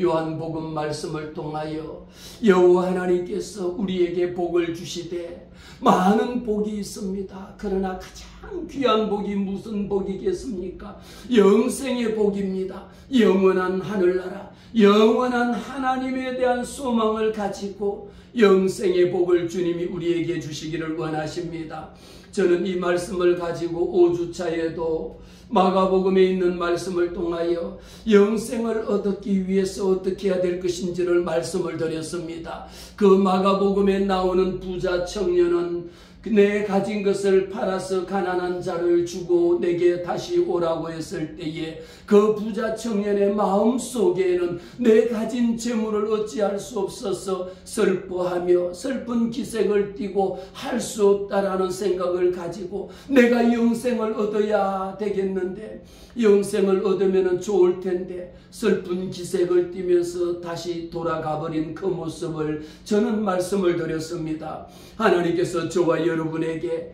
오늘 요한복음 말씀을 통하여 여호와 하나님께서 우리에게 복을 주시되 많은 복이 있습니다. 그러나 가장 귀한 복이 무슨 복이겠습니까? 영생의 복입니다. 영원한 하늘나라, 영원한 하나님에 대한 소망을 가지고 영생의 복을 주님이 우리에게 주시기를 원하십니다. 저는 이 말씀을 가지고 5주차에도 마가복음에 있는 말씀을 통하여 영생을 얻기 위해서 어떻게 해야 될 것인지를 말씀을 드렸습니다. 그 마가복음에 나오는 부자 청년은 내 가진 것을 팔아서 가난한 자를 주고 내게 다시 오라고 했을 때에 그 부자 청년의 마음속에는 내 가진 재물을 어찌할 수 없어서 슬퍼하며 슬픈 기색을 띠고 할 수 없다라는 생각을 가지고 내가 영생을 얻어야 되겠는데, 영생을 얻으면 좋을 텐데 슬픈 기색을 띠면서 다시 돌아가 버린 그 모습을 저는 말씀을 드렸습니다. 하나님께서 저와 여러분에게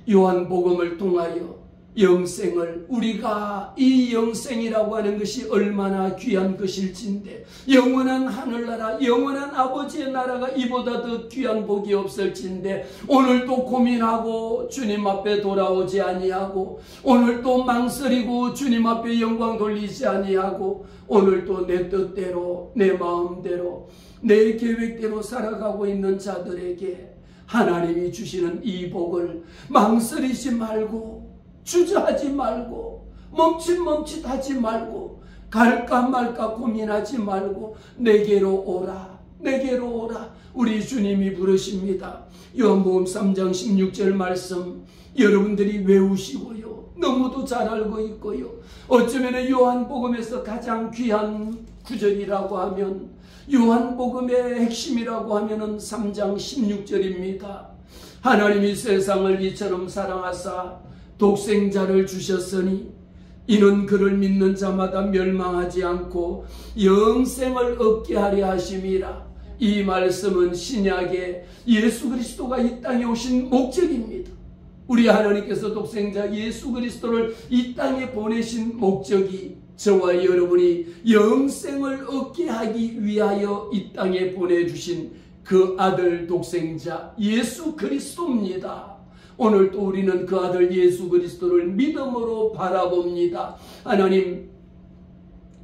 요한복음을 통하여 영생을, 우리가 이 영생이라고 하는 것이 얼마나 귀한 것일진데, 영원한 하늘나라, 영원한 아버지의 나라가 이보다 더 귀한 복이 없을진데 오늘도 고민하고 주님 앞에 돌아오지 아니하고, 오늘도 망설이고 주님 앞에 영광 돌리지 아니하고, 오늘도 내 뜻대로 내 마음대로 내 계획대로 살아가고 있는 자들에게 하나님이 주시는 이 복을 망설이지 말고, 주저하지 말고, 멈칫멈칫하지 말고, 갈까 말까 고민하지 말고 내게로 오라, 내게로 오라, 우리 주님이 부르십니다. 요한복음 3장 16절 말씀 여러분들이 외우시고요, 너무도 잘 알고 있고요, 어쩌면 요한복음에서 가장 귀한 구절이라고 하면, 요한복음의 핵심이라고 하면은 3장 16절입니다. 하나님이 세상을 이처럼 사랑하사 독생자를 주셨으니 이는 그를 믿는 자마다 멸망하지 않고 영생을 얻게 하려 하심이라. 이 말씀은 신약에 예수 그리스도가 이 땅에 오신 목적입니다. 우리 하나님께서 독생자 예수 그리스도를 이 땅에 보내신 목적이 저와 여러분이 영생을 얻게 하기 위하여 이 땅에 보내주신 그 아들 독생자 예수 그리스도입니다. 오늘도 우리는 그 아들 예수 그리스도를 믿음으로 바라봅니다. 하나님,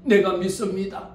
내가 믿습니다.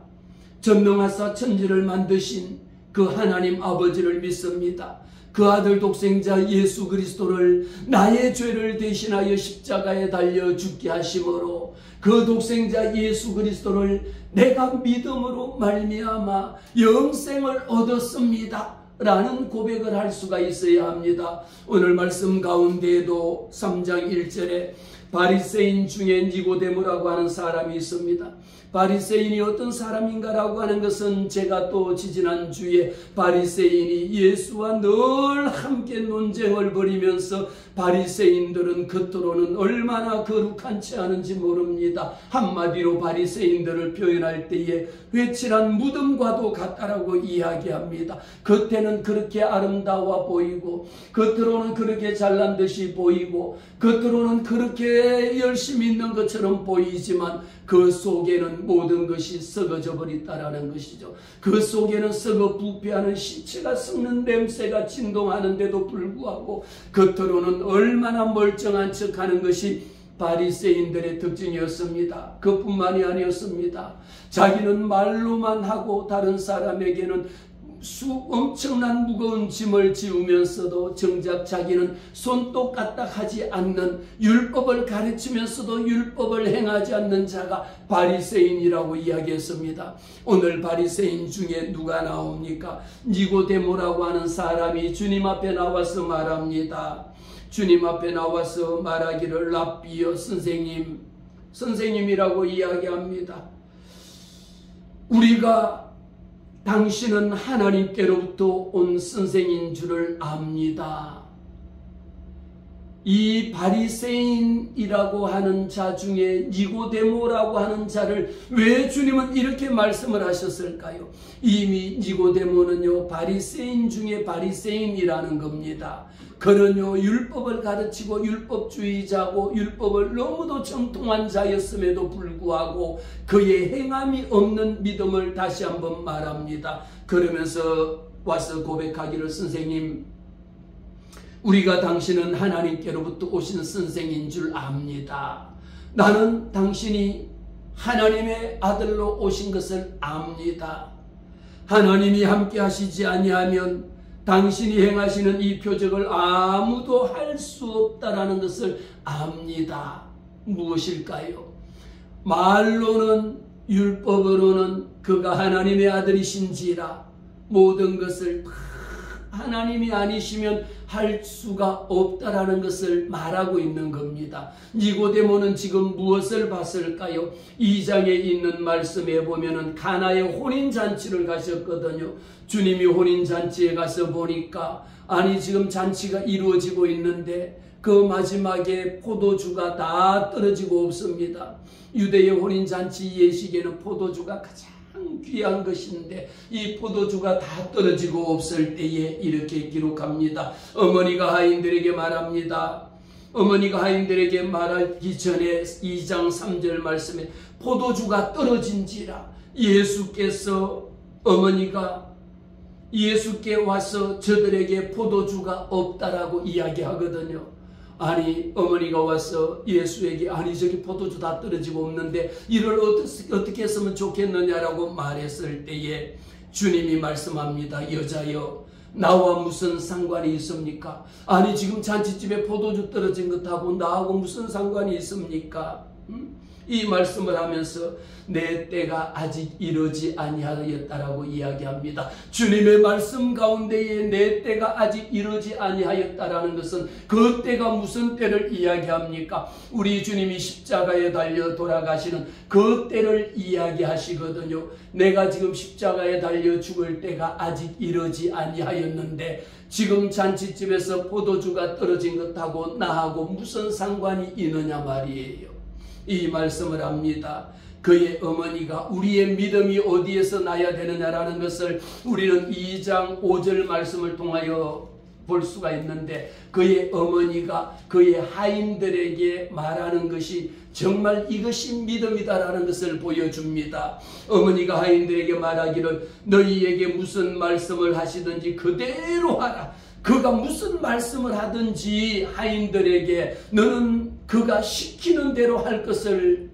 전능하사 천지를 만드신 그 하나님 아버지를 믿습니다. 그 아들 독생자 예수 그리스도를 나의 죄를 대신하여 십자가에 달려 죽게 하심으로 그 독생자 예수 그리스도를 내가 믿음으로 말미암아 영생을 얻었습니다 라는 고백을 할 수가 있어야 합니다. 오늘 말씀 가운데에도 3장 1절에 바리새인 중에 니고데모라고 하는 사람이 있습니다. 바리새인이 어떤 사람인가라고 하는 것은 제가 또 지지난주에 바리새인이 예수와 늘 함께 논쟁을 벌이면서 바리새인들은 겉으로는 얼마나 거룩한 채 하는지 모릅니다. 한마디로 바리새인들을 표현할 때에 회칠한 무덤과도 같다라고 이야기합니다. 겉에는 그렇게 아름다워 보이고, 겉으로는 그렇게 잘난 듯이 보이고, 겉으로는 그렇게 열심히 있는 것처럼 보이지만 그 속에는 모든 것이 썩어져 버렸다라는 것이죠. 그 속에는 썩어 부패하는 시체가 썩는 냄새가 진동하는데도 불구하고 겉으로는 얼마나 멀쩡한 척하는 것이 바리새인들의 특징이었습니다. 그뿐만이 아니었습니다. 자기는 말로만 하고 다른 사람에게는 엄청난 무거운 짐을 지우면서도 정작 자기는 손톱 까딱하지 않는, 율법을 가르치면서도 율법을 행하지 않는 자가 바리새인이라고 이야기했습니다. 오늘 바리새인 중에 누가 나옵니까? 니고데모라고 하는 사람이 주님 앞에 나와서 말합니다. 주님 앞에 나와서 말하기를 랍비여, 선생님이라고 이야기합니다. 우리가 당신은 하나님께로부터 온 선생인 줄을 압니다. 이 바리새인이라고 하는 자 중에 니고데모라고 하는 자를 왜 주님은 이렇게 말씀을 하셨을까요? 이미 니고데모는요, 바리새인 중에 바리새인이라는 겁니다. 그는요, 율법을 가르치고 율법주의자고 율법을 너무도 정통한 자였음에도 불구하고 그의 행함이 없는 믿음을 다시 한번 말합니다. 그러면서 와서 고백하기를, 선생님, 우리가 당신은 하나님께로부터 오신 선생인 줄 압니다. 나는 당신이 하나님의 아들로 오신 것을 압니다. 하나님이 함께 하시지 아니하면 당신이 행하시는 이 표적을 아무도 할 수 없다라는 것을 압니다. 무엇일까요? 말로는, 율법으로는 그가 하나님의 아들이신지라 모든 것을 하나님이 아니시면 할 수가 없다라는 것을 말하고 있는 겁니다. 니고데모는 지금 무엇을 봤을까요? 2장에 있는 말씀에 보면은 가나의 혼인잔치를 가셨거든요. 주님이 혼인잔치에 가서 보니까, 아니 지금 잔치가 이루어지고 있는데 그 마지막에 포도주가 다 떨어지고 없습니다. 유대의 혼인잔치 예식에는 포도주가 가장 귀한 것인데 이 포도주가 다 떨어지고 없을 때에 이렇게 기록합니다. 어머니가 하인들에게 말합니다. 어머니가 하인들에게 말하기 전에 2장 3절 말씀에 포도주가 떨어진지라, 예수께서, 어머니가 예수께 와서 저들에게 포도주가 없다라고 이야기하거든요. 아니, 어머니가 와서 예수에게, 아니 저기 포도주 다 떨어지고 없는데 이를 어떻게 했으면 좋겠느냐라고 말했을 때에 주님이 말씀합니다. 여자여, 나와 무슨 상관이 있습니까? 아니 지금 잔치집에 포도주 떨어진 것하고 나하고 무슨 상관이 있습니까? 이 말씀을 하면서 내 때가 아직 이르지 아니하였다라고 이야기합니다. 주님의 말씀 가운데에 내 때가 아직 이르지 아니하였다라는 것은 그 때가 무슨 때를 이야기합니까? 우리 주님이 십자가에 달려 돌아가시는 그 때를 이야기하시거든요. 내가 지금 십자가에 달려 죽을 때가 아직 이르지 아니하였는데 지금 잔치집에서 포도주가 떨어진 것하고 나하고 무슨 상관이 있느냐 말이에요. 이 말씀을 합니다. 그의 어머니가, 우리의 믿음이 어디에서 나야 되느냐라는 것을 우리는 2장 5절 말씀을 통하여 볼 수가 있는데, 그의 어머니가 그의 하인들에게 말하는 것이 정말 이것이 믿음이다라는 것을 보여줍니다. 어머니가 하인들에게 말하기를, 너희에게 무슨 말씀을 하시든지 그대로 하라. 그가 무슨 말씀을 하든지 하인들에게 너는 그가 시키는 대로 할 것을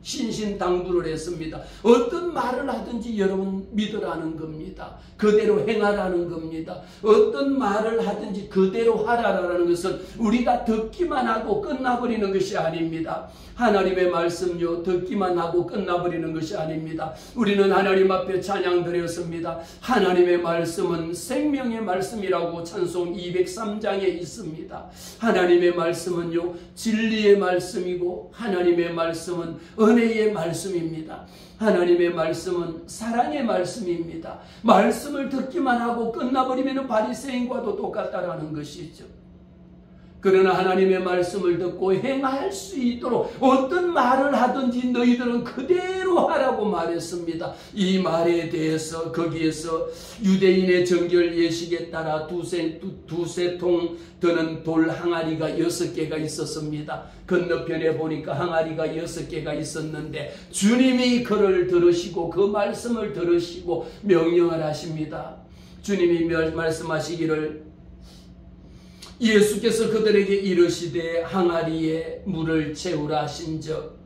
신신당부를 했습니다. 어떤 말을 하든지 여러분 믿으라는 겁니다. 그대로 행하라는 겁니다. 어떤 말을 하든지 그대로 하라라는 것은 우리가 듣기만 하고 끝나버리는 것이 아닙니다. 하나님의 말씀요, 듣기만 하고 끝나버리는 것이 아닙니다. 우리는 하나님 앞에 찬양 드렸습니다. 하나님의 말씀은 생명의 말씀이라고 찬송 203장에 있습니다. 하나님의 말씀은요, 진리의 말씀이고 하나님의 말씀은 은혜의 말씀입니다. 하나님의 말씀은 사랑의 말씀입니다. 말씀을 듣기만 하고 끝나버리면 바리새인과도 똑같다라는 것이죠. 그러나 하나님의 말씀을 듣고 행할 수 있도록 어떤 말을 하든지 너희들은 그대로 하라고 말했습니다. 이 말에 대해서 거기에서 유대인의 정결 예식에 따라 두세 통 드는 돌 항아리가 6개가 있었습니다. 건너편에 보니까 항아리가 6개가 있었는데 주님이 그를 들으시고 그 말씀을 들으시고 명령을 하십니다. 주님이 말씀하시기를, 예수께서 그들에게 이르시되 항아리에 물을 채우라 하신즉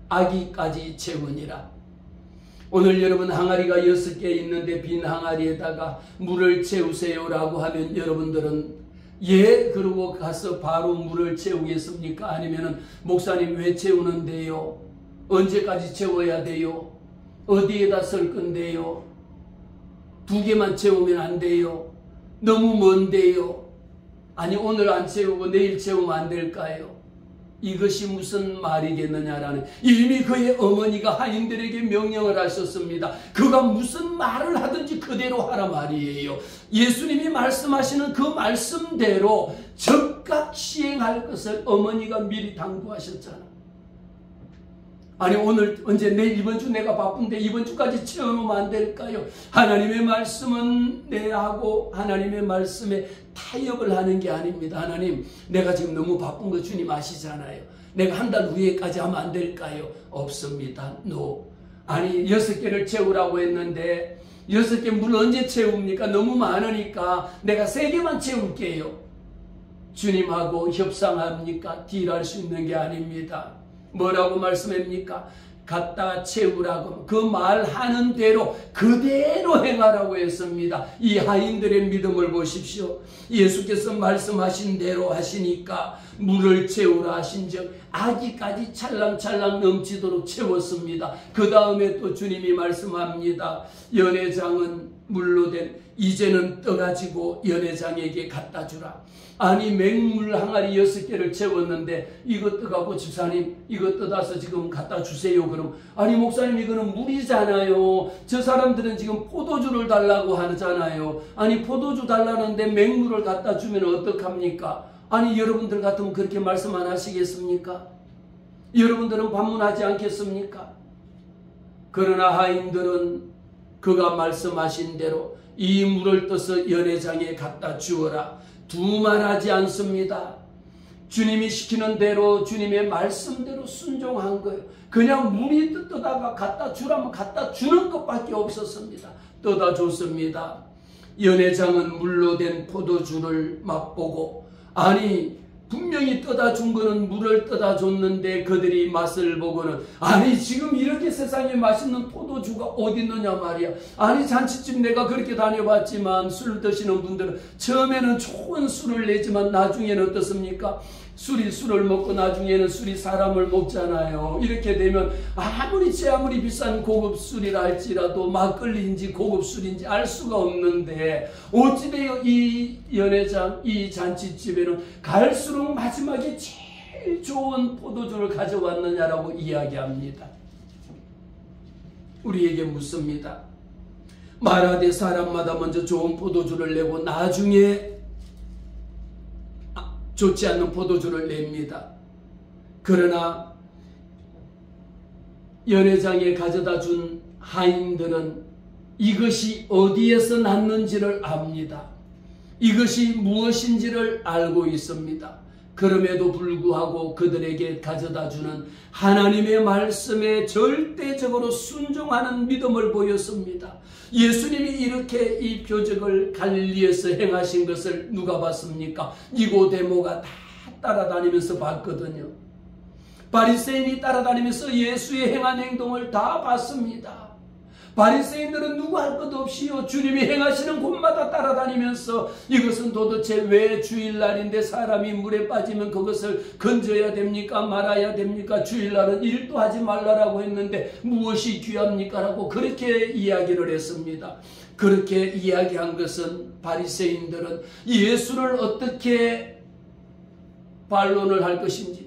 아기까지 채우니라. 오늘 여러분 항아리가 6개 있는데 빈 항아리에다가 물을 채우세요라고 하면 여러분들은 예 그러고 가서 바로 물을 채우겠습니까? 아니면은 목사님 왜 채우는데요? 언제까지 채워야 돼요? 어디에다 쓸 건데요? 2개만 채우면 안 돼요? 너무 먼데요? 아니 오늘 안 채우고 내일 채우면 안 될까요? 이것이 무슨 말이겠느냐라는, 이미 그의 어머니가 하인들에게 명령을 하셨습니다. 그가 무슨 말을 하든지 그대로 하라 말이에요. 예수님이 말씀하시는 그 말씀대로 즉각 시행할 것을 어머니가 미리 당부하셨잖아. 아니 오늘 언제 내일 이번 주 내가 바쁜데 이번 주까지 채워놓으면 안 될까요? 하나님의 말씀은 내하고 하나님의 말씀에 타협을 하는 게 아닙니다. 하나님, 내가 지금 너무 바쁜 거 주님 아시잖아요. 내가 한 달 후에까지 하면 안 될까요? 없습니다. No. 아니 6개를 채우라고 했는데 6개 물 언제 채웁니까? 너무 많으니까 내가 3개만 채울게요. 주님하고 협상합니까? 딜할 수 있는 게 아닙니다. 뭐라고 말씀합니까? 갖다 채우라고, 그 말하는 대로 그대로 행하라고 했습니다. 이 하인들의 믿음을 보십시오. 예수께서 말씀하신 대로 하시니까 물을 채우라 하신즉 아기까지 찰랑찰랑 넘치도록 채웠습니다. 그 다음에 또 주님이 말씀합니다. 연회장은 물로 된, 이제는 떠가지고 연회장에게 갖다 주라. 아니 맹물 항아리 6개를 채웠는데 이거 떠가고 집사님 이거 떠다서 지금 갖다 주세요. 그럼 아니 목사님 이거는 물이잖아요. 저 사람들은 지금 포도주를 달라고 하잖아요. 아니 포도주 달라는데 맹물을 갖다 주면 어떡합니까? 아니 여러분들 같으면 그렇게 말씀 안 하시겠습니까? 여러분들은 반문하지 않겠습니까? 그러나 하인들은 그가 말씀하신 대로 이 물을 떠서 연회장에 갖다 주어라. 두말하지 않습니다. 주님이 시키는 대로 주님의 말씀대로 순종한 거예요. 그냥 물이 떠다가 갖다 주라면 갖다 주는 것밖에 없었습니다. 떠다 줬습니다. 연회장은 물로 된 포도주를 맛보고, 아니 분명히 떠다 준 거는 물을 떠다 줬는데 그들이 맛을 보고는, 아니 지금 이렇게 세상에 맛있는 포도주가 어디 있느냐 말이야. 아니 잔치집 내가 그렇게 다녀봤지만 술 드시는 분들은 처음에는 좋은 술을 내지만 나중에는 어떻습니까? 술이 술을 먹고 나중에는 술이 사람을 먹잖아요. 이렇게 되면 아무리 비싼 고급 술이라 할지라도 막걸리인지 고급 술인지 알 수가 없는데, 어찌되어 이 연회장, 이 잔치집에는 갈수록 마지막에 제일 좋은 포도주를 가져왔느냐라고 이야기합니다. 우리에게 묻습니다. 말하되 사람마다 먼저 좋은 포도주를 내고 나중에 좋지 않는 포도주를 냅니다. 그러나 연회장에 가져다 준 하인들은 이것이 어디에서 났는지를 압니다. 이것이 무엇인지를 알고 있습니다. 그럼에도 불구하고 그들에게 가져다 주는 하나님의 말씀에 절대적으로 순종하는 믿음을 보였습니다. 예수님이 이렇게 이 표적을 갈릴리에서 행하신 것을 누가 봤습니까? 니고데모가 다 따라다니면서 봤거든요. 바리새인이 따라다니면서 예수의 행한 행동을 다 봤습니다. 바리새인들은 누구 할 것 없이요 주님이 행하시는 곳마다 따라다니면서 이것은 도대체 왜 주일날인데 사람이 물에 빠지면 그것을 건져야 됩니까? 말아야 됩니까? 주일날은 일도 하지 말라라고 했는데 무엇이 귀합니까? 라고 그렇게 이야기를 했습니다. 그렇게 이야기한 것은 바리새인들은 예수를 어떻게 반론을 할 것인지,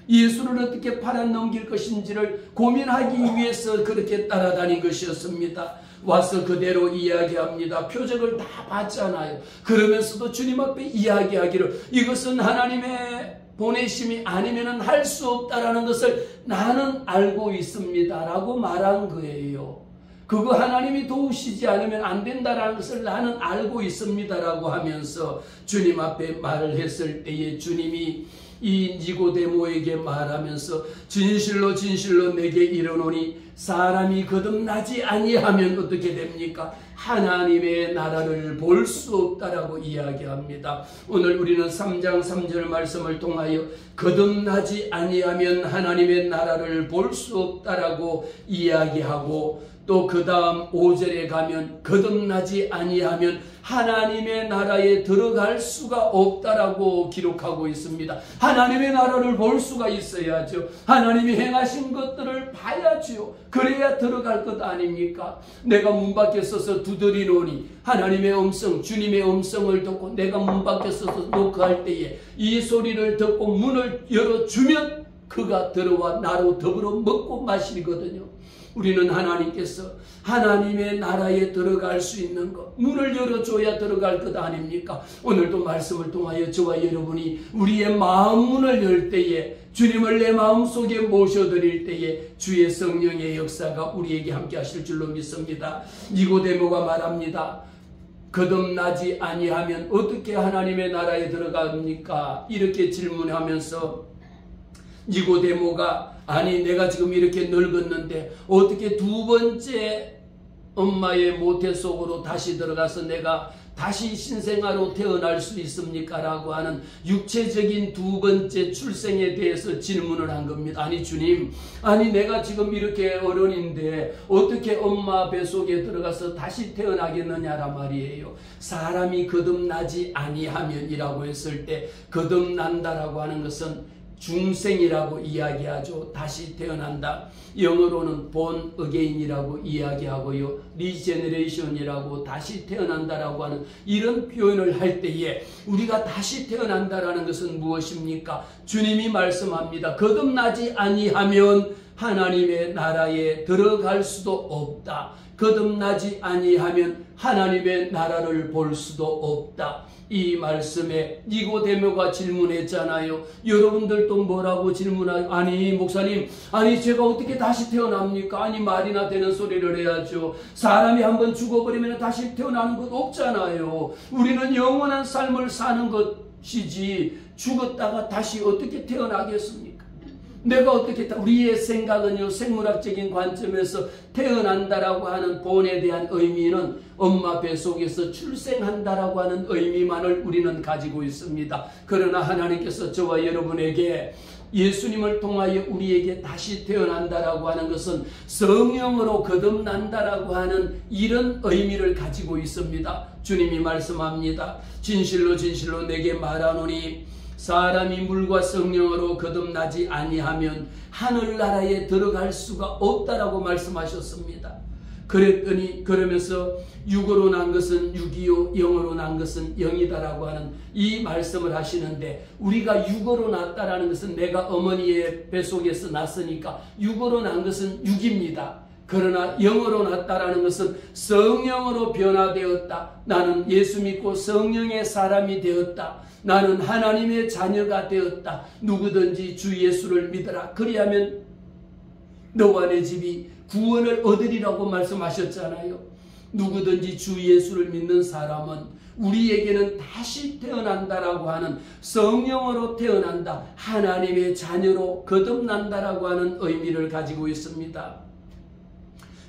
예수를 어떻게 팔아넘길 것인지를 고민하기 위해서 그렇게 따라다닌 것이었습니다. 와서 그대로 이야기합니다. 표적을 다 봤잖아요. 그러면서도 주님 앞에 이야기하기를 이것은 하나님의 보내심이 아니면 할 수 없다라는 것을 나는 알고 있습니다 라고 말한 거예요. 그거 하나님이 도우시지 않으면 안 된다라는 것을 나는 알고 있습니다 라고 하면서 주님 앞에 말을 했을 때에 주님이 이 니고데모에게 말하면서 진실로 진실로 내게 이르노니 사람이 거듭나지 아니하면 어떻게 됩니까? 하나님의 나라를 볼 수 없다라고 이야기합니다. 오늘 우리는 3장 3절 말씀을 통하여 거듭나지 아니하면 하나님의 나라를 볼 수 없다라고 이야기하고, 또 그 다음 5절에 가면 거듭나지 아니하면 하나님의 나라에 들어갈 수가 없다라고 기록하고 있습니다. 하나님의 나라를 볼 수가 있어야죠. 하나님이 행하신 것들을 봐야죠. 그래야 들어갈 것 아닙니까? 내가 문 밖에 서서 두드리노니 하나님의 음성, 주님의 음성을 듣고 내가 문 밖에 서서 노크할 때에 이 소리를 듣고 문을 열어주면 그가 들어와 나로 더불어 먹고 마시거든요. 우리는 하나님께서 하나님의 나라에 들어갈 수 있는 것, 문을 열어줘야 들어갈 것 아닙니까? 오늘도 말씀을 통하여 저와 여러분이 우리의 마음 문을 열 때에, 주님을 내 마음속에 모셔드릴 때에 주의 성령의 역사가 우리에게 함께 하실 줄로 믿습니다. 니고데모가 말합니다. 거듭나지 아니하면 어떻게 하나님의 나라에 들어갑니까? 이렇게 질문하면서 니고데모가 아니 내가 지금 이렇게 늙었는데 어떻게 두 번째 엄마의 모태 속으로 다시 들어가서 내가 다시 신생아로 태어날 수 있습니까? 라고 하는 육체적인 두 번째 출생에 대해서 질문을 한 겁니다. 아니 주님, 아니 내가 지금 이렇게 어른인데 어떻게 엄마 뱃속에 들어가서 다시 태어나겠느냐라 말이에요. 사람이 거듭나지 아니하면이라고 했을 때 거듭난다라고 하는 것은 중생이라고 이야기하죠. 다시 태어난다. 영어로는 born again이라고 이야기하고요. regeneration이라고 다시 태어난다라고 하는 이런 표현을 할 때에 우리가 다시 태어난다라는 것은 무엇입니까? 주님이 말씀합니다. 거듭나지 아니하면 하나님의 나라에 들어갈 수도 없다. 거듭나지 아니하면 하나님의 나라를 볼 수도 없다. 이 말씀에 니고데모가 질문했잖아요. 여러분들도 뭐라고 질문하요? 아니 목사님, 아니 제가 어떻게 다시 태어납니까? 아니 말이나 되는 소리를 해야죠. 사람이 한번 죽어버리면 다시 태어나는 것 없잖아요. 우리는 영원한 삶을 사는 것이지 죽었다가 다시 어떻게 태어나겠습니까? 내가 어떻게, 우리의 생각은요, 생물학적인 관점에서 태어난다라고 하는 본에 대한 의미는 엄마 뱃속에서 출생한다라고 하는 의미만을 우리는 가지고 있습니다. 그러나 하나님께서 저와 여러분에게 예수님을 통하여 우리에게 다시 태어난다라고 하는 것은 성령으로 거듭난다라고 하는 이런 의미를 가지고 있습니다. 주님이 말씀합니다. 진실로 진실로 내게 말하노니 사람이 물과 성령으로 거듭나지 아니하면 하늘나라에 들어갈 수가 없다라고 말씀하셨습니다. 그랬더니 그러면서 육으로 난 것은 육이요 영으로 난 것은 영이다라고 하는 이 말씀을 하시는데, 우리가 육으로 났다라는 것은 내가 어머니의 뱃속에서 났으니까 육으로 난 것은 육입니다. 그러나 영으로 났다라는 것은 성령으로 변화되었다. 나는 예수 믿고 성령의 사람이 되었다. 나는 하나님의 자녀가 되었다. 누구든지 주 예수를 믿어라. 그리하면 너와 내 집이 구원을 얻으리라고 말씀하셨잖아요. 누구든지 주 예수를 믿는 사람은 우리에게는 다시 태어난다라고 하는, 성령으로 태어난다, 하나님의 자녀로 거듭난다라고 하는 의미를 가지고 있습니다.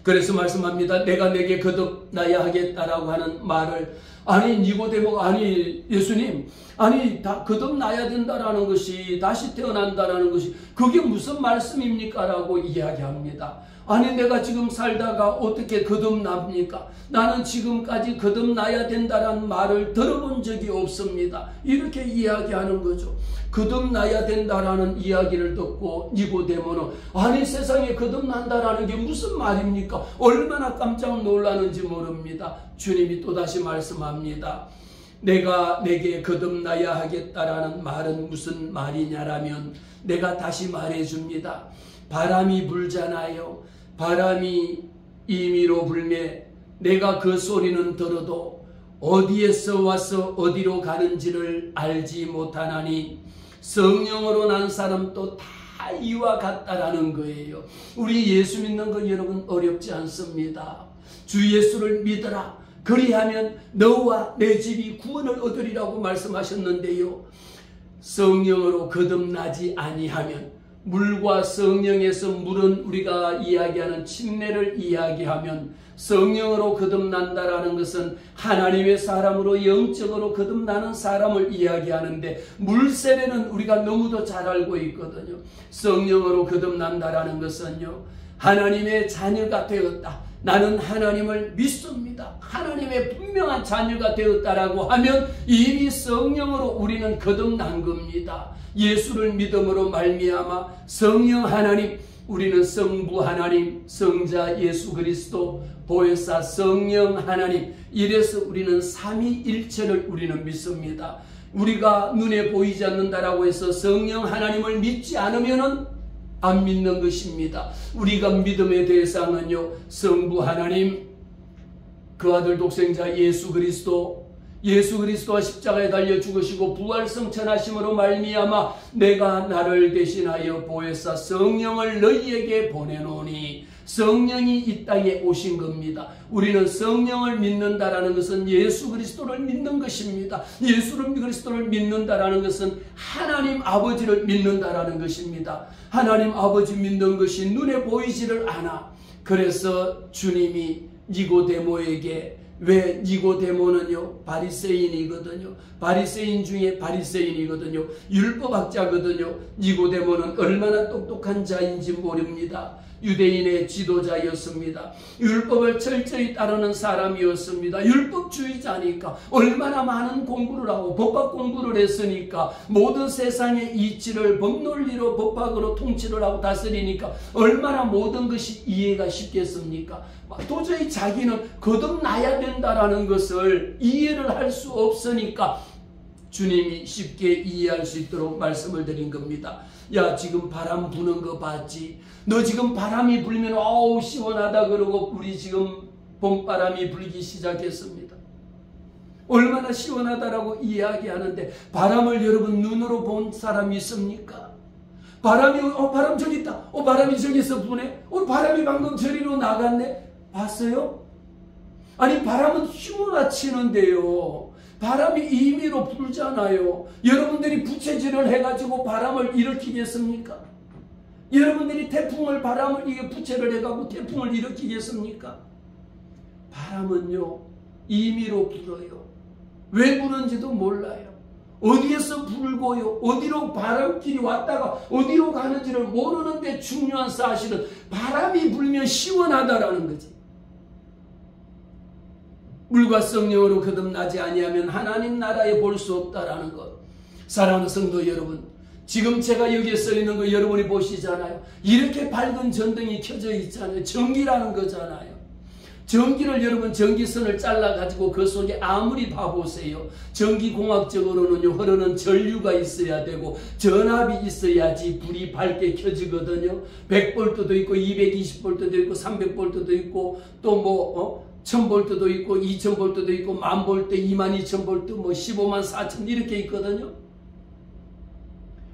그래서 말씀합니다. 내가 내게 거듭나야 하겠다라고 하는 말을, 아니 니고데모가, 아니 예수님, 아니 다 거듭나야 된다라는 것이, 다시 태어난다라는 것이 그게 무슨 말씀입니까? 라고 이야기합니다. 아니 내가 지금 살다가 어떻게 거듭납니까? 나는 지금까지 거듭나야 된다라는 말을 들어본 적이 없습니다. 이렇게 이야기하는 거죠. 거듭나야 된다라는 이야기를 듣고 니고데모는 아니 세상에 거듭난다라는 게 무슨 말입니까? 얼마나 깜짝 놀라는지 모릅니다. 주님이 또다시 말씀합니다. 내가 내게 거듭나야 하겠다라는 말은 무슨 말이냐라면 내가 다시 말해줍니다. 바람이 불잖아요. 바람이 임의로 불매 내가 그 소리는 들어도 어디에서 와서 어디로 가는지를 알지 못하나니 성령으로 난 사람도 다 이와 같다라는 거예요. 우리 예수 믿는 거 여러분 어렵지 않습니다. 주 예수를 믿어라. 그리하면 너와 내 집이 구원을 얻으리라고 말씀하셨는데요. 성령으로 거듭나지 아니하면, 물과 성령에서 물은 우리가 이야기하는 침례를 이야기하면, 성령으로 거듭난다라는 것은 하나님의 사람으로 영적으로 거듭나는 사람을 이야기하는데, 물세례는 우리가 너무도 잘 알고 있거든요. 성령으로 거듭난다라는 것은요, 하나님의 자녀가 되었다. 나는 하나님을 믿습니다. 하나님의 분명한 자녀가 되었다라고 하면 이미 성령으로 우리는 거듭난 겁니다. 예수를 믿음으로 말미암아 성령 하나님, 우리는 성부 하나님, 성자 예수 그리스도, 보혜사 성령 하나님, 이래서 우리는 삼위일체를 우리는 믿습니다. 우리가 눈에 보이지 않는다라고 해서 성령 하나님을 믿지 않으면은 안 믿는 것입니다. 우리가 믿음의 대상은요, 성부 하나님, 그 아들 독생자 예수 그리스도가 십자가에 달려 죽으시고 부활승천하심으로 말미암아 내가 나를 대신하여 보혜사 성령을 너희에게 보내노니, 성령이 이 땅에 오신 겁니다. 우리는 성령을 믿는다라는 것은 예수 그리스도를 믿는 것입니다. 예수 그리스도를 믿는다라는 것은 하나님 아버지를 믿는다라는 것입니다. 하나님 아버지 믿는 것이 눈에 보이지를 않아. 그래서 주님이 니고데모에게, 왜 니고데모는요 바리새인이거든요. 바리새인 중에 바리새인이거든요. 율법학자거든요. 니고데모는 얼마나 똑똑한 자인지 모릅니다. 유대인의 지도자였습니다. 율법을 철저히 따르는 사람이었습니다. 율법주의자니까 얼마나 많은 공부를 하고 법학 공부를 했으니까 모든 세상의 이치를 법논리로 법학으로 통치를 하고 다스리니까 얼마나 모든 것이 이해가 쉽겠습니까? 도저히 자기는 거듭나야 된다라는 것을 이해를 할 수 없으니까 주님이 쉽게 이해할 수 있도록 말씀을 드린 겁니다. 야, 지금 바람 부는 거 봤지? 너 지금 바람이 불면 어우 시원하다 그러고 우리 지금 봄바람이 불기 시작했습니다. 얼마나 시원하다라고 이야기하는데 바람을 여러분 눈으로 본 사람이 있습니까? 바람이 바람 저기 있다. 바람이 저기서 부네. 바람이 방금 저리로 나갔네. 봤어요? 아니 바람은 휘몰아치는데요. 바람이 임의로 불잖아요. 여러분들이 부채질을 해가지고 바람을 일으키겠습니까? 여러분들이 바람을 이게 부채를 해가지고 태풍을 일으키겠습니까? 바람은요 임의로 불어요. 왜 부는지도 몰라요. 어디에서 불고요, 어디로 바람길이 왔다가 어디로 가는지를 모르는데 중요한 사실은 바람이 불면 시원하다라는 거지. 물과 성령으로 거듭나지 아니하면 하나님 나라에 볼 수 없다라는 것. 사랑하는 성도 여러분, 지금 제가 여기에 써 있는 거 여러분이 보시잖아요. 이렇게 밝은 전등이 켜져 있잖아요. 전기라는 거잖아요. 전기를 여러분 전기선을 잘라가지고 그 속에 아무리 봐보세요. 전기공학적으로는요 흐르는 전류가 있어야 되고 전압이 있어야지 불이 밝게 켜지거든요. 100볼트도 있고 220볼트도 있고 300볼트도 있고 또 1000볼트도 있고 2000볼트도 있고 10,000볼트, 22,000볼트, 15만 4천 이렇게 있거든요.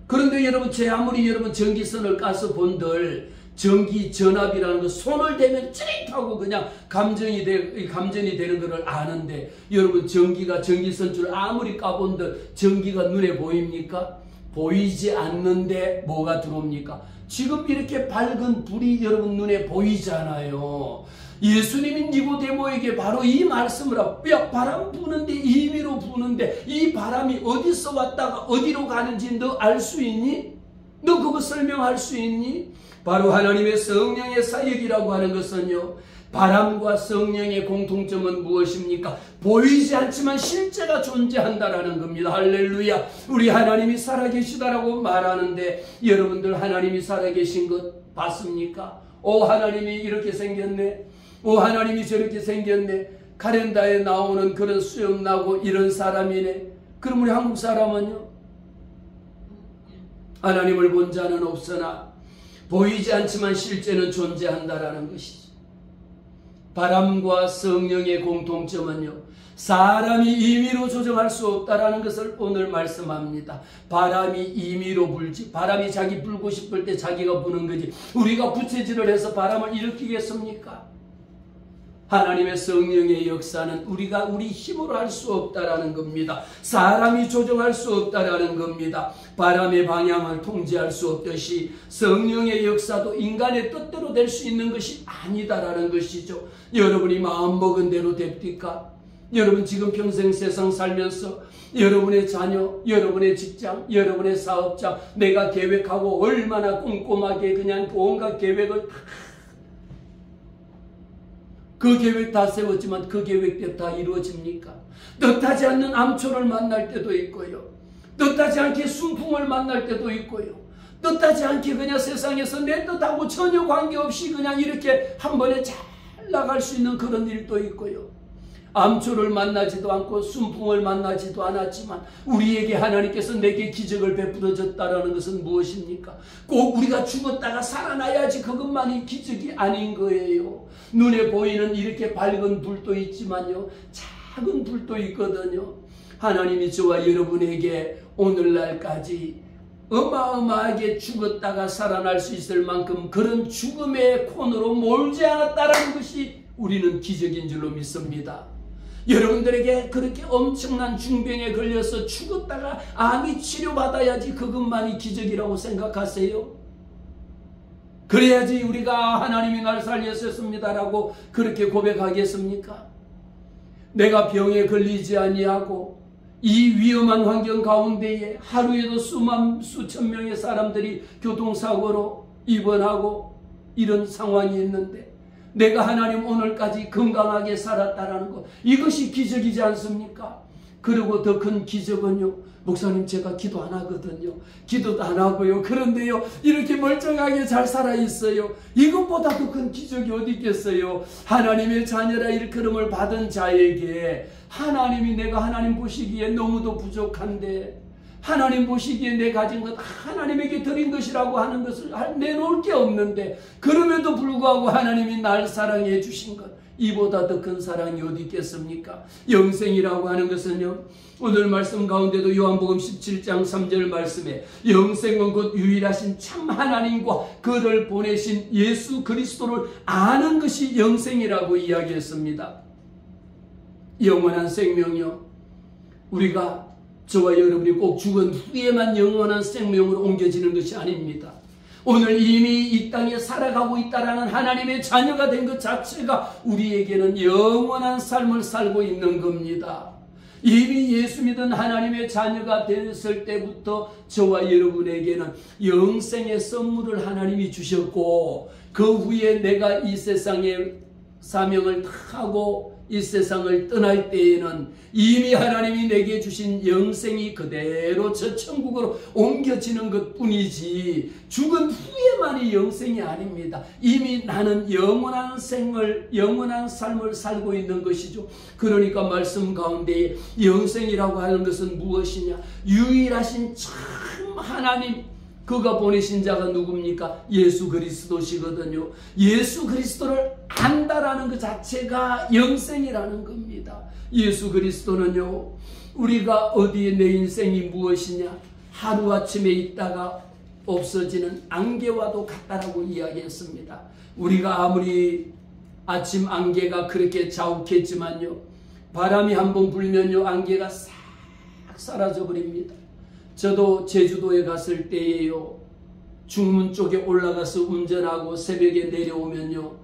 그런데 여러분 아무리 여러분 전기선을 까서 본들 전기 전압이라는 거 손을 대면 찌릿하고 그냥 감전이 되는 것을 아는데 여러분 전기선 줄 아무리 까본들 전기가 눈에 보입니까? 보이지 않는데 뭐가 들어옵니까? 지금 이렇게 밝은 불이 여러분 눈에 보이잖아요. 예수님이 니고데모에게 바로 이 말씀을 하고, 야, 바람 부는데 임의로 부는데 이 바람이 어디서 왔다가 어디로 가는지 너 알 수 있니? 너 그거 설명할 수 있니? 바로 하나님의 성령의 사역이라고 하는 것은요, 바람과 성령의 공통점은 무엇입니까? 보이지 않지만 실제가 존재한다라는 겁니다. 할렐루야. 우리 하나님이 살아계시다라고 말하는데 여러분들 하나님이 살아계신 것 봤습니까? 하나님이 이렇게 생겼네. 하나님이 저렇게 생겼네. 카렌다에 나오는 그런 수염나고 이런 사람이네. 그럼 우리 한국 사람은요? 하나님을 본 자는 없으나 보이지 않지만 실제는 존재한다라는 것이죠. 바람과 성령의 공통점은요, 사람이 임의로 조정할 수 없다라는 것을 오늘 말씀합니다. 바람이 임의로 불지, 바람이 자기 불고 싶을 때 자기가 부는 거지 우리가 부채질을 해서 바람을 일으키겠습니까? 하나님의 성령의 역사는 우리가 우리 힘으로 할 수 없다라는 겁니다. 사람이 조정할 수 없다라는 겁니다. 바람의 방향을 통제할 수 없듯이 성령의 역사도 인간의 뜻대로 될 수 있는 것이 아니다라는 것이죠. 여러분이 마음먹은 대로 됩니까? 여러분 지금 평생 세상 살면서 여러분의 자녀, 여러분의 직장, 여러분의 사업장 내가 계획하고 얼마나 꼼꼼하게 그냥 온갖 계획을 그 계획 다 세웠지만 그 계획대로 다 이루어집니까? 뜻하지 않는 암초를 만날 때도 있고요. 뜻하지 않게 순풍을 만날 때도 있고요. 뜻하지 않게 그냥 세상에서 내 뜻하고 전혀 관계없이 그냥 이렇게 한 번에 잘 나갈 수 있는 그런 일도 있고요. 암초를 만나지도 않고 순풍을 만나지도 않았지만 우리에게 하나님께서 내게 기적을 베풀어 줬다라는 것은 무엇입니까? 꼭 우리가 죽었다가 살아나야지 그것만이 기적이 아닌 거예요. 눈에 보이는 이렇게 밝은 불도 있지만요, 작은 불도 있거든요. 하나님이 저와 여러분에게 오늘날까지 어마어마하게 죽었다가 살아날 수 있을 만큼 그런 죽음의 코너로 몰지 않았다는 것이 우리는 기적인 줄로 믿습니다. 여러분들에게 그렇게 엄청난 중병에 걸려서 죽었다가 암이 치료받아야지 그것만이 기적이라고 생각하세요? 그래야지 우리가 하나님이 날 살렸습니다라고 그렇게 고백하겠습니까? 내가 병에 걸리지 아니하고 이 위험한 환경 가운데에 하루에도 수천 명의 사람들이 교통사고로 입원하고 이런 상황이 있는데 내가 하나님 오늘까지 건강하게 살았다라는 것, 이것이 기적이지 않습니까? 그리고 더 큰 기적은요, 목사님 제가 기도 안 하거든요. 기도도 안 하고요. 그런데요, 이렇게 멀쩡하게 잘 살아있어요. 이것보다 더 큰 기적이 어디 있겠어요? 하나님의 자녀라 일컬음을 받은 자에게 하나님이 내가 하나님 보시기에 너무도 부족한데 하나님 보시기에 내 가진 것 하나님에게 드린 것이라고 하는 것을 내놓을 게 없는데 그럼에도 불구하고 하나님이 날 사랑해 주신 것, 이보다 더 큰 사랑이 어디 있겠습니까? 영생이라고 하는 것은요, 오늘 말씀 가운데도 요한복음 17장 3절 말씀에 영생은 곧 유일하신 참 하나님과 그를 보내신 예수 그리스도를 아는 것이 영생이라고 이야기했습니다. 영원한 생명이요, 우리가 저와 여러분이 꼭 죽은 후에만 영원한 생명으로 옮겨지는 것이 아닙니다. 오늘 이미 이 땅에 살아가고 있다라는 하나님의 자녀가 된 것 자체가 우리에게는 영원한 삶을 살고 있는 겁니다. 이미 예수 믿은 하나님의 자녀가 됐을 때부터 저와 여러분에게는 영생의 선물을 하나님이 주셨고, 그 후에 내가 이 세상의 사명을 하고 이 세상을 떠날 때에는 이미 하나님이 내게 주신 영생이 그대로 저 천국으로 옮겨지는 것 뿐이지 죽은 후에만이 영생이 아닙니다. 이미 나는 영원한 삶을 살고 있는 것이죠. 그러니까 말씀 가운데 영생이라고 하는 것은 무엇이냐? 유일하신 참 하나님, 그가 보내신 자가 누굽니까? 예수 그리스도시거든요. 예수 그리스도를 안다라는 것 자체가 영생이라는 겁니다. 예수 그리스도는요, 우리가 어디에 내 인생이 무엇이냐? 하루아침에 있다가 없어지는 안개와도 같다라고 이야기했습니다. 우리가 아무리 아침 안개가 그렇게 자욱했지만요, 바람이 한번 불면요, 안개가 싹 사라져 버립니다. 저도 제주도에 갔을 때에요, 중문 쪽에 올라가서 운전하고 새벽에 내려오면요,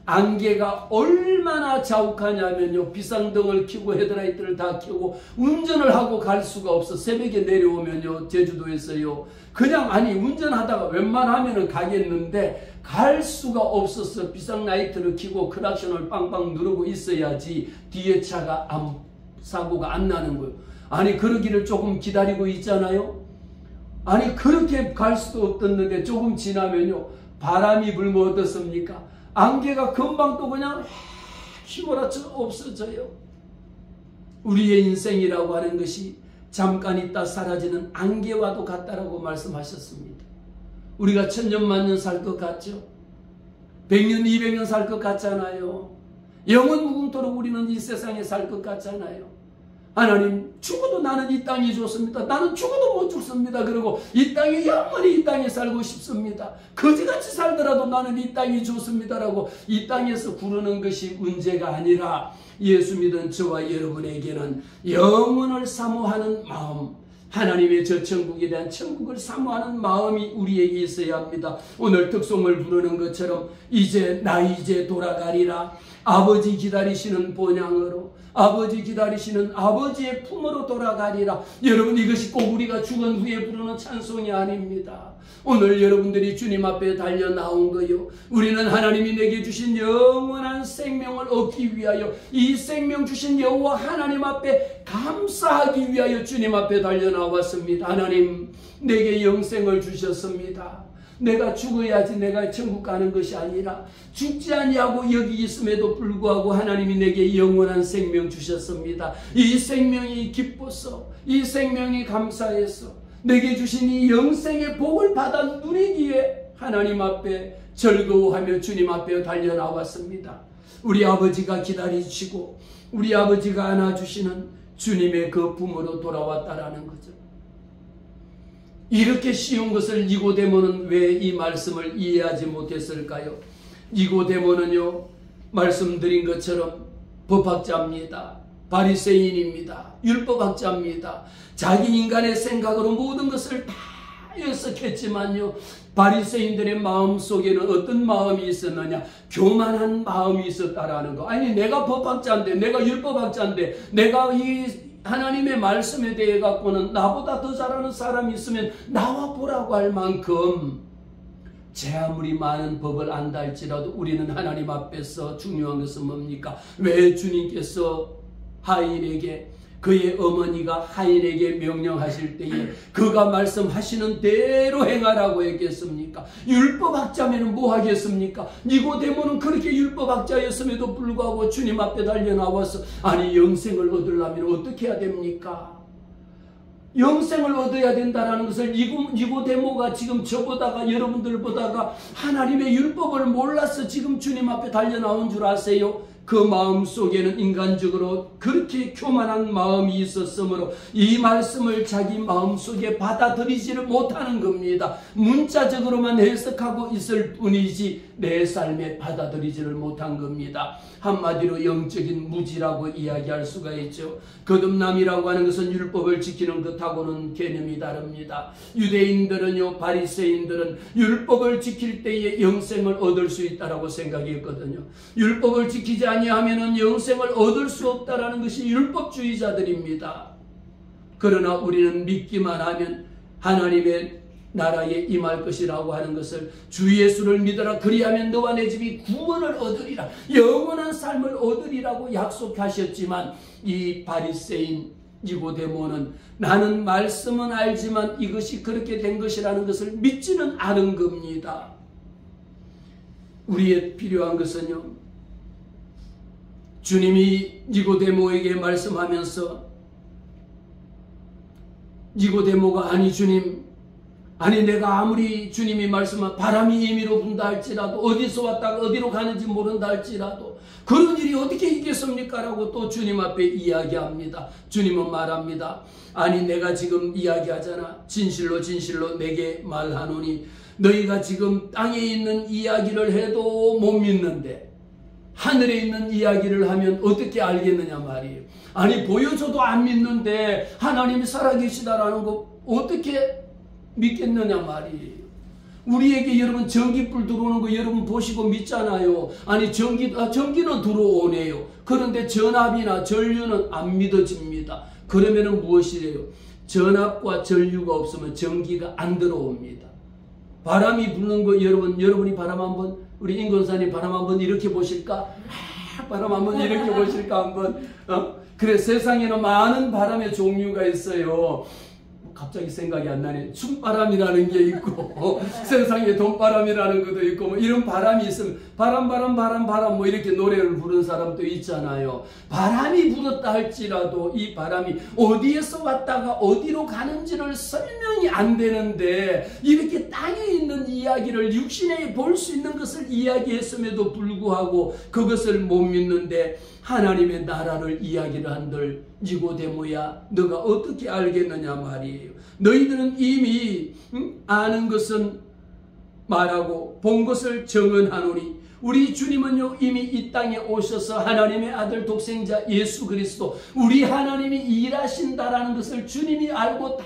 안개가 얼마나 자욱하냐면요, 비상등을 켜고 헤드라이트를 다 켜고 운전을 하고 갈 수가 없어. 새벽에 내려오면요, 제주도에서요, 그냥 운전하다가 웬만하면은 가겠는데 갈 수가 없었어. 비상라이트를 켜고 클락션을 빵빵 누르고 있어야지 뒤에 차가 사고가 안 나는 거예요. 그러기를 조금 기다리고 있잖아요. 그렇게 갈 수도 없었는데 조금 지나면요, 바람이 불면 어떻습니까? 안개가 금방 또 그냥 휘몰아쳐 없어져요. 우리의 인생이라고 하는 것이 잠깐 있다 사라지는 안개와도 같다라고 말씀하셨습니다. 우리가 1000년 만년 살 것 같죠? 100년 200년 살 것 같잖아요. 영원 무궁토록 우리는 이 세상에 살 것 같잖아요. 하나님, 죽어도 나는 이 땅이 좋습니다. 나는 죽어도 못 죽습니다. 그리고 이 땅에 영원히 이 땅에 살고 싶습니다. 거지같이 살더라도 나는 이 땅이 좋습니다라고 이 땅에서 구르는 것이 문제가 아니라 예수 믿은 저와 여러분에게는 영원을 사모하는 마음, 하나님의 저 천국에 대한 천국을 사모하는 마음이 우리에게 있어야 합니다. 오늘 특송을 부르는 것처럼 이제 돌아가리라. 아버지 기다리시는 본향으로, 아버지 기다리시는 아버지의 품으로 돌아가리라. 여러분, 이것이 꼭 우리가 죽은 후에 부르는 찬송이 아닙니다. 오늘 여러분들이 주님 앞에 달려 나온 거요, 우리는 하나님이 내게 주신 영원한 생명을 얻기 위하여 이 생명 주신 여호와 하나님 앞에 감사하기 위하여 주님 앞에 달려 나왔습니다. 하나님, 내게 영생을 주셨습니다. 내가 죽어야지 내가 천국 가는 것이 아니라 죽지 아니하고 여기 있음에도 불구하고 하나님이 내게 영원한 생명 주셨습니다. 이 생명이 기뻐서, 이 생명이 감사해서 내게 주신 이 영생의 복을 받아 누리기에 하나님 앞에 즐거워하며 주님 앞에 달려 나왔습니다. 우리 아버지가 기다리시고 우리 아버지가 안아주시는 주님의 그 품으로 돌아왔다라는 거죠. 이렇게 쉬운 것을 니고데모는 왜 이 말씀을 이해하지 못했을까요? 니고데모는요, 말씀드린 것처럼 법학자입니다. 바리새인입니다. 율법학자입니다. 자기 인간의 생각으로 모든 것을 다 해석했지만요, 바리새인들의 마음 속에는 어떤 마음이 있었느냐? 교만한 마음이 있었다라는 거. 아니, 내가 법학자인데, 내가 율법학자인데, 내가 이 하나님의 말씀에 대해 갖고는 나보다 더 잘하는 사람이 있으면 나와 보라고 할 만큼, 제 아무리 많은 법을 안다 할지라도 우리는 하나님 앞에서 중요한 것은 뭡니까? 왜 주님께서 하인에게, 그의 어머니가 하인에게 명령하실 때에 그가 말씀하시는 대로 행하라고 했겠습니까? 율법학자면 뭐 하겠습니까? 니고데모는 그렇게 율법학자였음에도 불구하고 주님 앞에 달려 나와서, 아니, 영생을 얻으려면 어떻게 해야 됩니까? 영생을 얻어야 된다는 것을 니고데모가 지금 저보다가, 여러분들보다가 하나님의 율법을 몰라서 지금 주님 앞에 달려 나온 줄 아세요? 그 마음 속에는 인간적으로 그렇게 교만한 마음이 있었으므로 이 말씀을 자기 마음 속에 받아들이지를 못하는 겁니다. 문자적으로만 해석하고 있을 뿐이지 내 삶에 받아들이지를 못한 겁니다. 한마디로 영적인 무지라고 이야기할 수가 있죠. 거듭남이라고 하는 것은 율법을 지키는 것하고는 개념이 다릅니다. 유대인들은요, 바리새인들은 율법을 지킬 때에 영생을 얻을 수 있다라고 생각했거든요. 율법을 지키지 아니하면 영생을 얻을 수 없다라는 것이 율법주의자들입니다. 그러나 우리는 믿기만 하면 하나님의 나라에 임할 것이라고 하는 것을, 주 예수를 믿어라, 그리하면 너와 내 집이 구원을 얻으리라, 영원한 삶을 얻으리라고 약속하셨지만, 이 바리새인 니고데모는 나는 말씀은 알지만 이것이 그렇게 된 것이라는 것을 믿지는 않은 겁니다. 우리의 필요한 것은요, 주님이 니고데모에게 말씀하면서, 니고데모가 아니 주님, 아니 내가 아무리 주님이 말씀한 바람이 임의로 분다 할지라도, 어디서 왔다가 어디로 가는지 모른다 할지라도 그런 일이 어떻게 있겠습니까? 라고 또 주님 앞에 이야기합니다. 주님은 말합니다. 아니 내가 지금 이야기하잖아. 진실로 진실로 내게 말하노니 너희가 지금 땅에 있는 이야기를 해도 못 믿는데 하늘에 있는 이야기를 하면 어떻게 알겠느냐 말이에요. 아니 보여줘도 안 믿는데 하나님이 살아계시다라는 거 어떻게 믿겠느냐 말이에요. 우리에게 여러분 전기불 들어오는 거 여러분 보시고 믿잖아요. 아니 전기는 들어오네요. 그런데 전압이나 전류는 안 믿어집니다. 그러면은 무엇이래요? 전압과 전류가 없으면 전기가 안 들어옵니다. 바람이 부는 거 여러분이 바람 한번, 우리 임권사님 바람 한번 이렇게 보실까? 바람 한번 이렇게 보실까 한번? 그래, 세상에는 많은 바람의 종류가 있어요. 갑자기 생각이 안 나네. 춤바람이라는 게 있고 세상에 돈바람이라는 것도 있고 뭐 이런 바람이 있으면 바람 뭐 이렇게 노래를 부르는 사람도 있잖아요. 바람이 불었다 할지라도 이 바람이 어디에서 왔다가 어디로 가는지를 설명이 안 되는데 이렇게 땅에 있는 이야기를 육신에 볼 수 있는 것을 이야기했음에도 불구하고 그것을 못 믿는데 하나님의 나라를 이야기를 한들 니고데모야 너가 어떻게 알겠느냐 말이에요. 너희들은 이미 아는 것은 말하고 본 것을 증언하노니 우리 주님은요 이미 이 땅에 오셔서 하나님의 아들 독생자 예수 그리스도 우리 하나님이 일하신다라는 것을 주님이 알고 다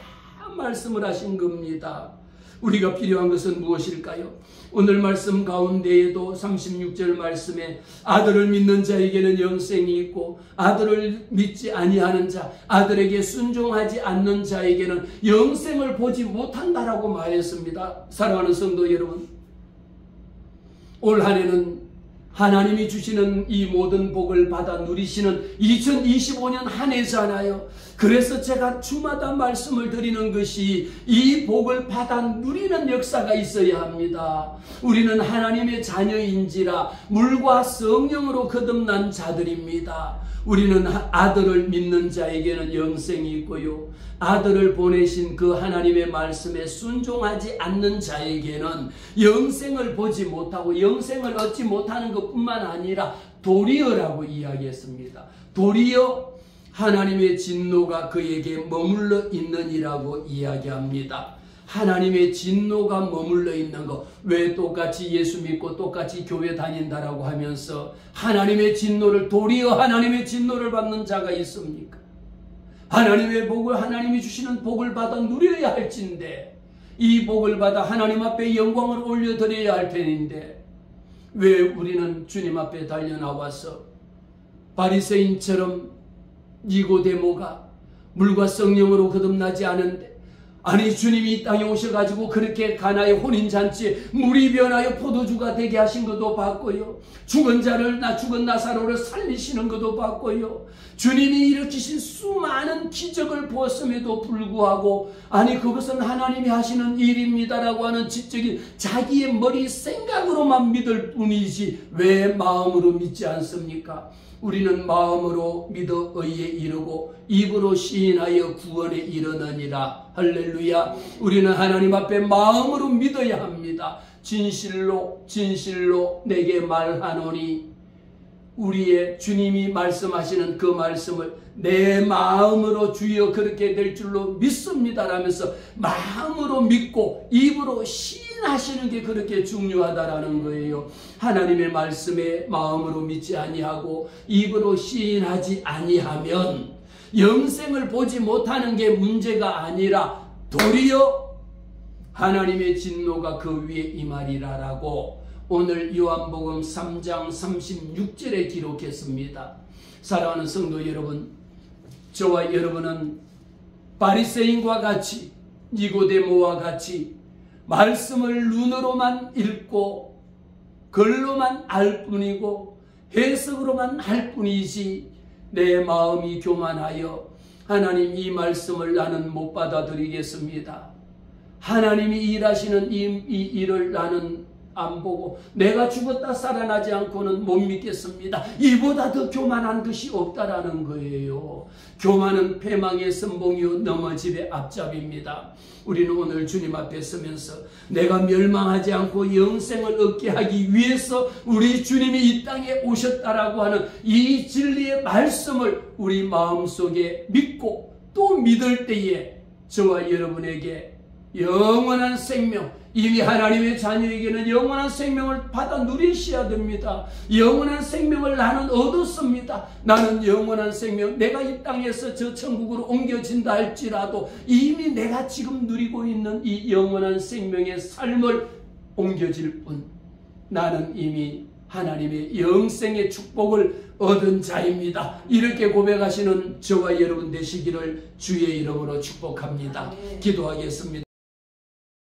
말씀을 하신 겁니다. 우리가 필요한 것은 무엇일까요? 오늘 말씀 가운데에도 36절 말씀에 아들을 믿는 자에게는 영생이 있고 아들을 믿지 아니하는 자, 아들에게 순종하지 않는 자에게는 영생을 보지 못한다라고 말했습니다. 사랑하는 성도 여러분, 올 한 해는 하나님이 주시는 이 모든 복을 받아 누리시는 2025년 한 해잖아요. 그래서 제가 주마다 말씀을 드리는 것이 이 복을 받아 누리는 역사가 있어야 합니다. 우리는 하나님의 자녀인지라 물과 성령으로 거듭난 자들입니다. 우리는 아들을 믿는 자에게는 영생이 있고요, 아들을 보내신 그 하나님의 말씀에 순종하지 않는 자에게는 영생을 보지 못하고 영생을 얻지 못하는 것뿐만 아니라 도리어라고 이야기했습니다. 도리어 하나님의 진노가 그에게 머물러 있느니라고 이야기합니다. 하나님의 진노가 머물러 있는 것, 왜 똑같이 예수 믿고 똑같이 교회 다닌다라고 하면서 하나님의 진노를, 도리어 하나님의 진노를 받는 자가 있습니까? 하나님의 복을, 하나님이 주시는 복을 받아 누려야 할진데, 이 복을 받아 하나님 앞에 영광을 올려드려야 할 텐데, 왜 우리는 주님 앞에 달려나와서 바리새인처럼 니고데모가 물과 성령으로 거듭나지 않은데, 아니 주님이 이 땅에 오셔가지고 그렇게 가나의 혼인잔치에 물이 변하여 포도주가 되게 하신 것도 봤고요, 죽은 나사로를 살리시는 것도 봤고요, 주님이 일으키신 수많은 기적을 보았음에도 불구하고 아니 그것은 하나님이 하시는 일입니다라고 하는 지적인 자기의 머리 생각으로만 믿을 뿐이지 왜 마음으로 믿지 않습니까? 우리는 마음으로 믿어 의에 이르고 입으로 시인하여 구원에 이르느니라. 할렐루야. 우리는 하나님 앞에 마음으로 믿어야 합니다. 진실로 내게 말하노니, 우리의 주님이 말씀하시는 그 말씀을 내 마음으로 주여 그렇게 될 줄로 믿습니다라면서 마음으로 믿고 입으로 시인하시는 게 그렇게 중요하다라는 거예요. 하나님의 말씀에 마음으로 믿지 아니하고 입으로 시인하지 아니하면 영생을 보지 못하는 게 문제가 아니라 도리어 하나님의 진노가 그 위에 임하리라라고 오늘 요한복음 3장 36절에 기록했습니다. 사랑하는 성도 여러분, 저와 여러분은 바리새인과 같이, 니고데모와 같이 말씀을 눈으로만 읽고 글로만 알 뿐이고 해석으로만 할 뿐이지 내 마음이 교만하여 하나님 이 말씀을 나는 못 받아들이겠습니다, 하나님이 일하시는 이 일을 나는 안 보고 내가 죽었다 살아나지 않고는 못 믿겠습니다, 이보다 더 교만한 것이 없다라는 거예요. 교만은 패망의 선봉이요 넘어집의 앞잡입니다. 우리는 오늘 주님 앞에 서면서 내가 멸망하지 않고 영생을 얻게 하기 위해서 우리 주님이 이 땅에 오셨다라고 하는 이 진리의 말씀을 우리 마음속에 믿고 또 믿을 때에 저와 여러분에게 영원한 생명, 이미 하나님의 자녀에게는 영원한 생명을 받아 누리셔야 됩니다. 영원한 생명을 나는 얻었습니다. 나는 영원한 생명, 내가 이 땅에서 저 천국으로 옮겨진다 할지라도 이미 내가 지금 누리고 있는 이 영원한 생명의 삶을 옮겨질 뿐, 나는 이미 하나님의 영생의 축복을 얻은 자입니다. 이렇게 고백하시는 저와 여러분 되시기를 주의 이름으로 축복합니다. 기도하겠습니다.